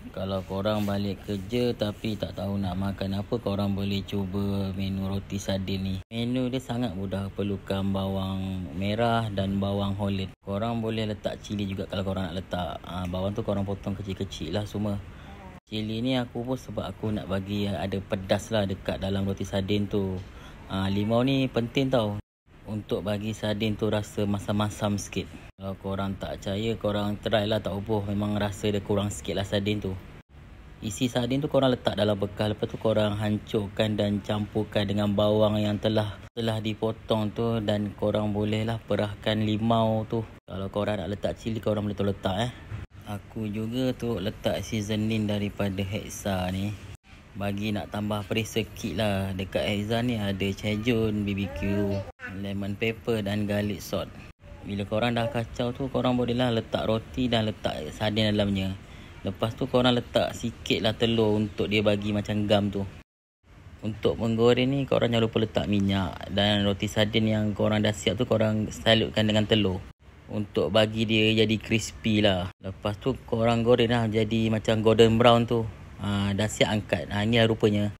Kalau korang balik kerja tapi tak tahu nak makan apa, korang boleh cuba menu roti sardin ni. Menu dia sangat mudah, perlukan bawang merah dan bawang Holland. Korang boleh letak cili juga kalau korang nak letak. Bawang tu korang potong kecil-kecil lah semua. Cili ni aku pun sebab aku nak bagi ada pedas lah dekat dalam roti sardin tu. Limau ni penting tau untuk bagi sardin tu rasa masam-masam sikit. Kalau korang tak percaya, korang try lah, tak ubuh. Memang rasa dia kurang sikit lah sardin tu. Isi sardin tu korang letak dalam bekal. Lepas tu korang hancurkan dan campurkan dengan bawang yang telah dipotong tu. Dan korang boleh lah perahkan limau tu. Kalau korang nak letak cili, korang boleh letak Aku juga tu letak seasoning daripada Hexa ni. Bagi nak tambah perih sikit lah. Dekat Hexa ni ada cajun, BBQ, lemon pepper dan garlic salt. Bila korang dah kacau tu, korang boleh lah letak roti dan letak sardin dalamnya. Lepas tu korang letak sikit lah telur untuk dia bagi macam gam tu. Untuk menggoreng ni, korang jangan lupa letak minyak. Dan roti sardin yang korang dah siap tu, korang salutkan dengan telur untuk bagi dia jadi crispy lah. Lepas tu korang goreng lah jadi macam golden brown tu. Dah siap angkat. Ni lah rupanya.